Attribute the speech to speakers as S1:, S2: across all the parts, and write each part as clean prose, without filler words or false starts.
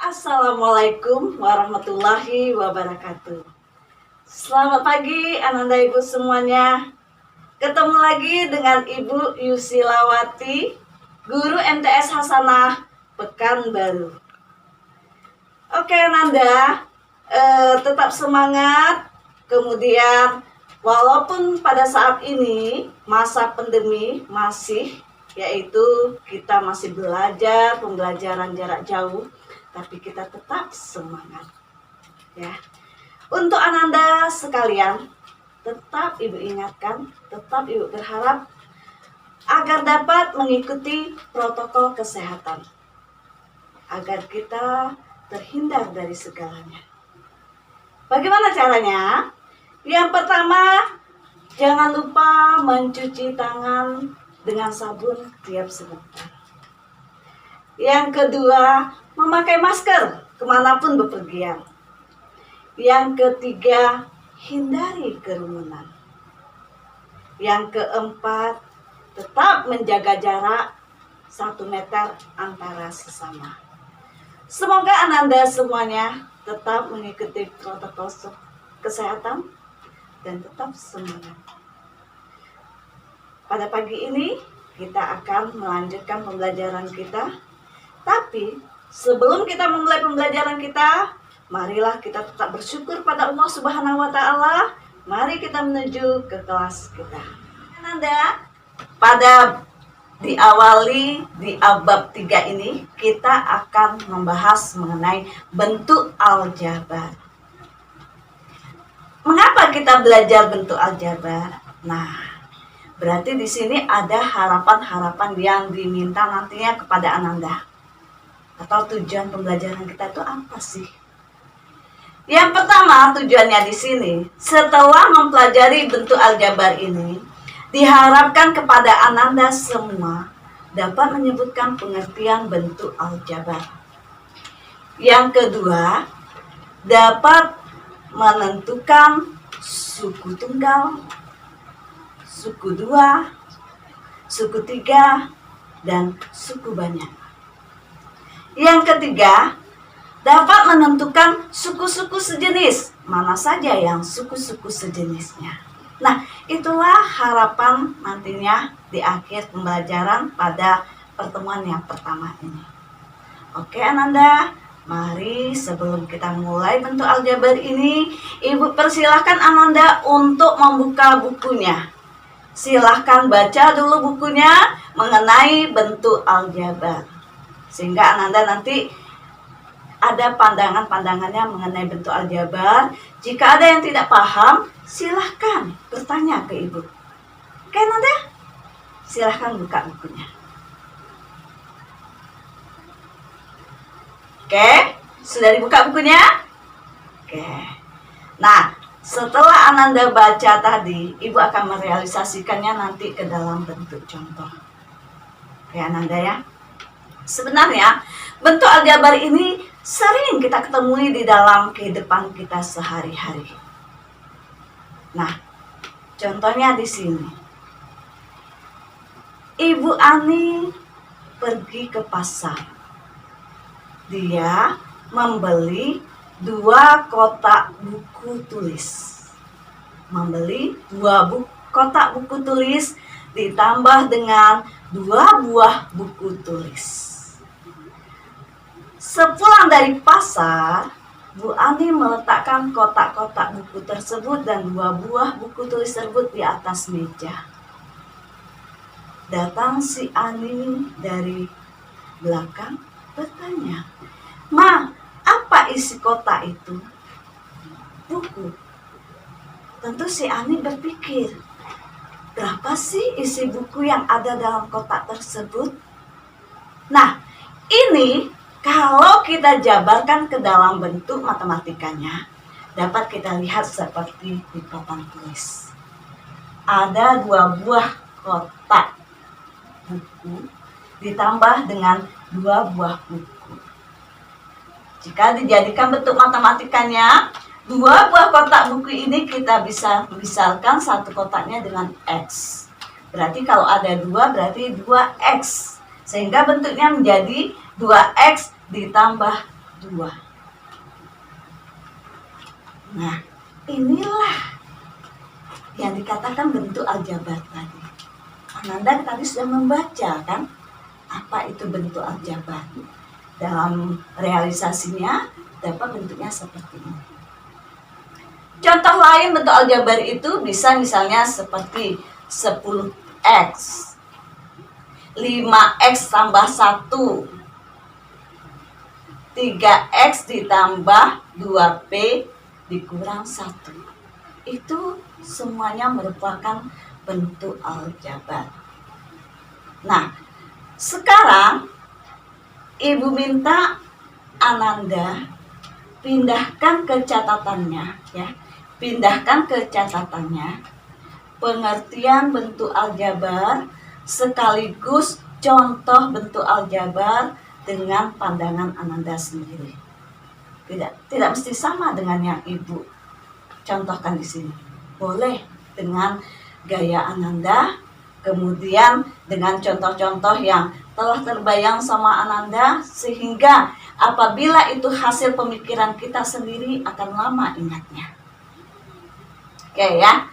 S1: Assalamualaikum warahmatullahi wabarakatuh. Selamat pagi Ananda Ibu semuanya. Ketemu lagi dengan Ibu Yusilawati, Guru MTS Hasanah Pekanbaru. Oke Ananda, tetap semangat. Kemudian walaupun pada saat ini masa pandemi masih, yaitu kita masih belajar pembelajaran jarak jauh, tapi kita tetap semangat ya. Untuk Ananda sekalian, tetap Ibu ingatkan, tetap Ibu berharap agar dapat mengikuti protokol kesehatan agar kita terhindar dari segalanya. Bagaimana caranya? Yang pertama, jangan lupa mencuci tangan dengan sabun tiap sebentar. Yang kedua, memakai masker kemanapun bepergian. Yang ketiga, hindari kerumunan. Yang keempat, tetap menjaga jarak 1 meter antara sesama. Semoga Ananda semuanya tetap mengikuti protokol kesehatan dan tetap semangat. Pada pagi ini kita akan melanjutkan pembelajaran kita. Tapi sebelum kita memulai pembelajaran kita, marilah kita tetap bersyukur pada Allah Subhanahu wa Ta'ala. Mari kita menuju ke kelas kita. Ananda, diawali di bab 3 ini kita akan membahas mengenai bentuk aljabar. Mengapa kita belajar bentuk aljabar? Nah, berarti di sini ada harapan-harapan yang diminta nantinya kepada Ananda. Atau tujuan pembelajaran kita itu apa sih? Yang pertama, tujuannya di sini, setelah mempelajari bentuk aljabar ini, diharapkan kepada Ananda semua dapat menyebutkan pengertian bentuk aljabar. Yang kedua, dapat menentukan suku tunggal, suku dua, suku tiga, dan suku banyak. Yang ketiga, dapat menentukan suku-suku sejenis, mana saja yang suku-suku sejenisnya. Nah, itulah harapan nantinya di akhir pembelajaran pada pertemuan yang pertama ini. Oke Ananda, mari sebelum kita mulai bentuk aljabar ini, Ibu persilahkan Ananda untuk membuka bukunya. Silahkan baca dulu bukunya mengenai bentuk aljabar. Sehingga Ananda nanti ada pandangan-pandangannya mengenai bentuk aljabar. Jika ada yang tidak paham, silahkan bertanya ke Ibu. Oke Ananda, silahkan buka bukunya. Oke, sudah dibuka bukunya? Oke. Nah, setelah Ananda baca tadi, Ibu akan merealisasikannya nanti ke dalam bentuk contoh. Oke Ananda ya. Sebenarnya bentuk aljabar ini sering kita ketemui di dalam kehidupan kita sehari-hari. Nah, contohnya di sini. Ibu Ani pergi ke pasar. Dia membeli 2 kotak buku tulis. Membeli 2 kotak buku tulis ditambah dengan 2 buah buku tulis. Sepulang dari pasar, Bu Ani meletakkan kotak-kotak buku tersebut dan 2 buah buku tulis tersebut di atas meja. Datang si Ani dari belakang bertanya, "Ma, apa isi kotak itu?" "Buku." Tentu si Ani berpikir, berapa sih isi buku yang ada dalam kotak tersebut? Nah, ini kalau kita jabarkan ke dalam bentuk matematikanya, dapat kita lihat seperti di papan tulis. Ada 2 buah kotak buku ditambah dengan 2 buah buku. Jika dijadikan bentuk matematikanya, 2 buah kotak buku ini kita bisa misalkan satu kotaknya dengan X. Berarti kalau ada 2 berarti 2X. Sehingga bentuknya menjadi 2X ditambah 2. Nah, inilah yang dikatakan bentuk aljabar tadi. Ananda tadi sudah membaca kan apa itu bentuk aljabar. Dalam realisasinya dapat bentuknya seperti ini. Contoh lain bentuk aljabar itu bisa misalnya seperti 10x, 5x tambah 1, 3x ditambah 2p dikurang 1. Itu semuanya merupakan bentuk aljabar. Nah, sekarang Ibu minta Ananda pindahkan ke catatannya ya. Pindahkan ke catatannya pengertian bentuk aljabar sekaligus contoh bentuk aljabar dengan pandangan Ananda sendiri. Tidak mesti sama dengan yang Ibu contohkan di sini. Boleh dengan gaya Ananda, kemudian dengan contoh-contoh yang telah terbayang sama Ananda, sehingga apabila itu hasil pemikiran kita sendiri akan lama ingatnya. Oke ya,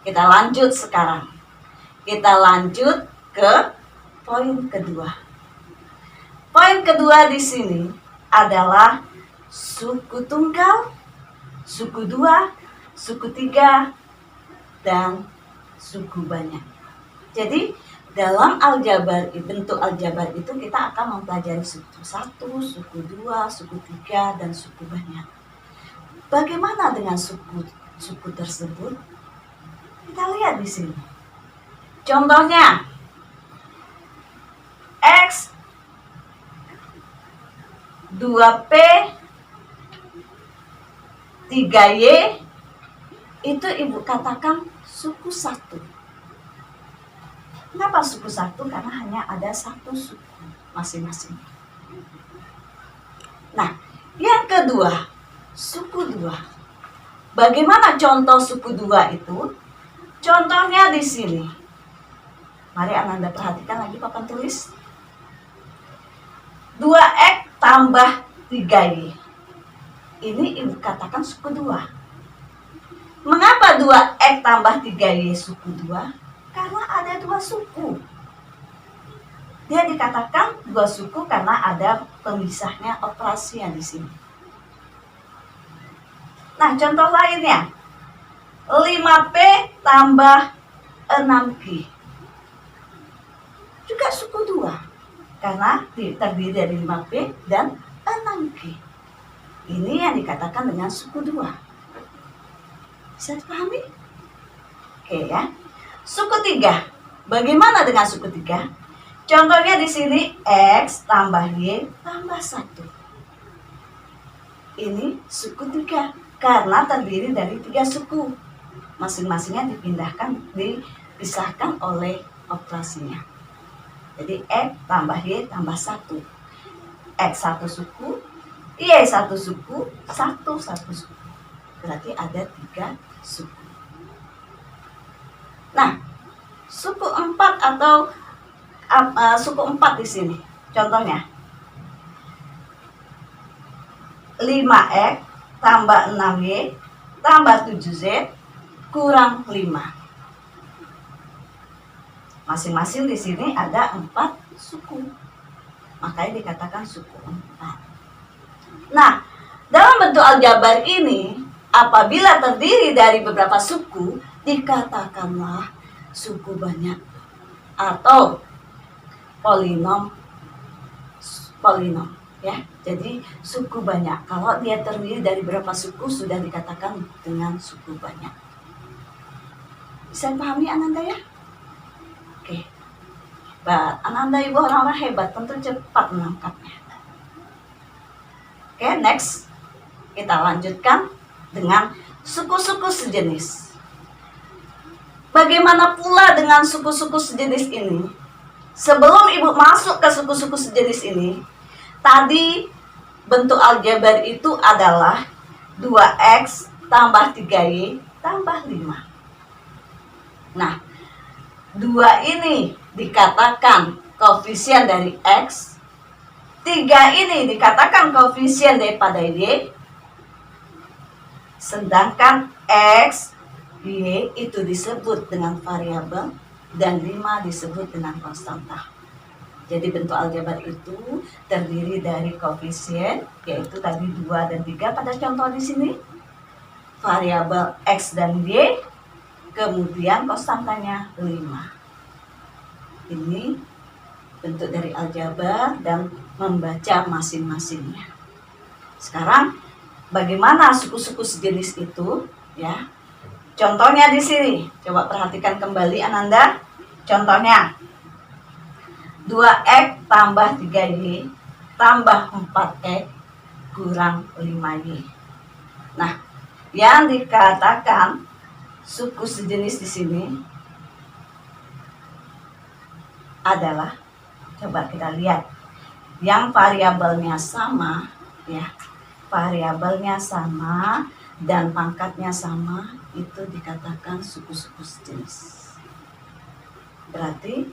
S1: kita lanjut sekarang. Kita lanjut ke poin kedua. Poin kedua di sini adalah suku tunggal, suku dua, suku tiga, dan suku banyak. Jadi dalam aljabar, bentuk aljabar itu kita akan mempelajari suku 1, suku 2, suku 3, dan suku banyak. Bagaimana dengan suku tersebut? Kita lihat di sini. Contohnya, X, 2P, 3Y, itu Ibu katakan suku 1. Kenapa suku 1? Karena hanya ada satu suku masing-masing. Nah, yang kedua, suku 2. Bagaimana contoh suku 2 itu? Contohnya di sini. Mari Ananda perhatikan lagi papan tulis. 2X tambah 3Y. Ini Ibu katakan suku 2. Mengapa 2X tambah 3Y suku 2? Karena ada 2 suku. Dia dikatakan 2 suku karena ada pemisahnya operasi yang di sini. Nah, contoh lainnya. 5P tambah 6G. Juga suku 2. Karena terdiri dari 5P dan 6G. Ini yang dikatakan dengan suku 2. Bisa dipahami? Oke ya. Suku 3. Bagaimana dengan suku 3? Contohnya di sini X tambah Y tambah 1. Ini suku 3 karena terdiri dari 3 suku. Masing-masingnya dipisahkan oleh operasinya. Jadi X tambah Y tambah 1. X 1 suku, Y 1 suku, 1 suku. Berarti ada 3 suku. Nah, suku 4 atau suku 4 di sini. Contohnya 5X tambah 6Y tambah 7Z kurang 5. Masing-masing di sini ada 4 suku. Makanya dikatakan suku 4. Nah, dalam bentuk aljabar ini, apabila terdiri dari beberapa suku, dikatakanlah suku banyak atau polinom ya. Jadi suku banyak. Kalau dia terdiri dari beberapa suku sudah dikatakan dengan suku banyak. Bisa pahami Ananda ya? Oke. Ananda Ibu orang-orang hebat, tentu cepat menangkapnya. Oke, next. Kita lanjutkan dengan suku-suku sejenis. Bagaimana pula dengan suku-suku sejenis ini? Sebelum Ibu masuk ke suku-suku sejenis ini, tadi bentuk aljabar itu adalah 2X tambah 3Y tambah 5. Nah, 2 ini dikatakan koefisien dari X, 3 ini dikatakan koefisien daripada Y, sedangkan X, Y itu disebut dengan variabel dan 5 disebut dengan konstanta. Jadi bentuk aljabar itu terdiri dari koefisien, yaitu tadi 2 dan 3 pada contoh di sini, variabel X dan Y, kemudian konstantanya 5. Ini bentuk dari aljabar dan membaca masing-masingnya. Sekarang bagaimana suku-suku sejenis itu, ya? Contohnya di sini, coba perhatikan kembali Ananda. Contohnya 2x tambah 3y tambah 4x kurang 5y. Nah, yang dikatakan suku sejenis di sini adalah, coba kita lihat, yang variabelnya sama, ya, variabelnya sama dan pangkatnya sama, itu dikatakan suku-suku sejenis. Berarti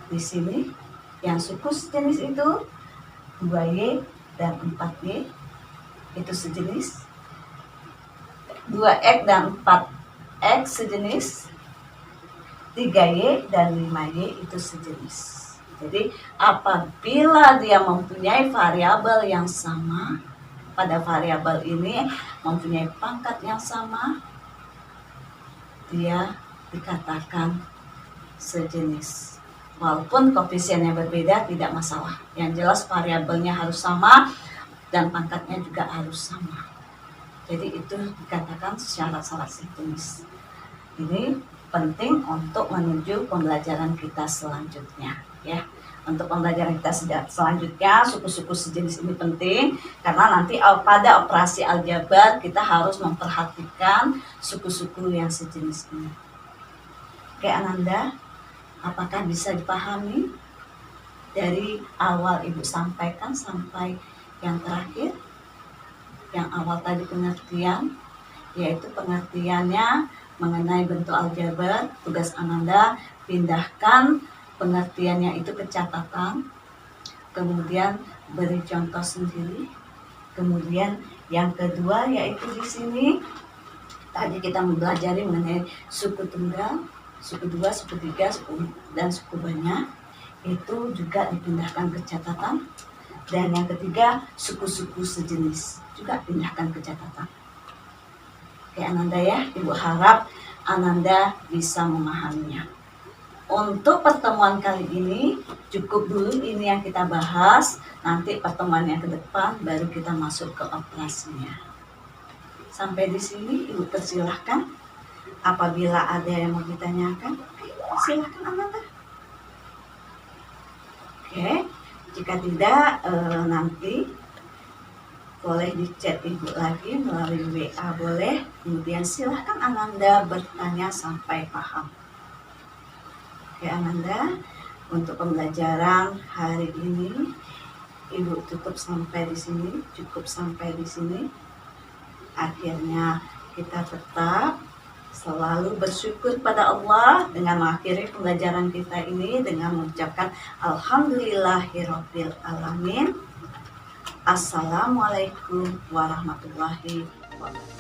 S1: di sini yang suku sejenis itu 2y dan 4y itu sejenis, 2x dan 4x sejenis, 3y dan 5y itu sejenis. Jadi apabila dia mempunyai variabel yang sama, pada variabel ini mempunyai pangkat yang sama, dia dikatakan sejenis. Walaupun koefisiennya berbeda tidak masalah. Yang jelas variabelnya harus sama dan pangkatnya juga harus sama. Jadi itu dikatakan syarat-syarat sejenis. Ini penting untuk menuju pembelajaran kita selanjutnya, ya. Untuk pembelajaran kita selanjutnya, suku-suku sejenis ini penting karena nanti pada operasi aljabar kita harus memperhatikan suku-suku yang sejenis ini. Oke Ananda, apakah bisa dipahami dari awal Ibu sampaikan sampai yang terakhir? Yang awal tadi pengertian, yaitu pengertiannya mengenai bentuk aljabar. Tugas Ananda pindahkan pengertiannya itu ke catatan, kemudian beri contoh sendiri. Kemudian yang kedua yaitu di sini tadi kita mempelajari mengenai suku tunggal, suku 2, suku 3, dan suku banyak, itu juga dipindahkan ke catatan. Dan yang ketiga, suku-suku sejenis juga pindahkan ke catatan. Oke Ananda ya, Ibu harap Ananda bisa memahaminya. Untuk pertemuan kali ini cukup dulu ini yang kita bahas. Nanti pertemuan yang ke depan baru kita masuk ke operasinya. Sampai di sini Ibu persilahkan. Apabila ada yang mau ditanyakan, silakan Ananda. Oke, jika tidak nanti boleh di chat Ibu lagi melalui WA boleh. Kemudian silahkan Ananda bertanya sampai paham. Oke Ananda, untuk pembelajaran hari ini Ibu tutup sampai di sini, cukup sampai di sini. Akhirnya kita tetap selalu bersyukur pada Allah dengan mengakhiri pembelajaran kita ini dengan mengucapkan Alhamdulillahirabbil alamin. Assalamualaikum warahmatullahi wabarakatuh.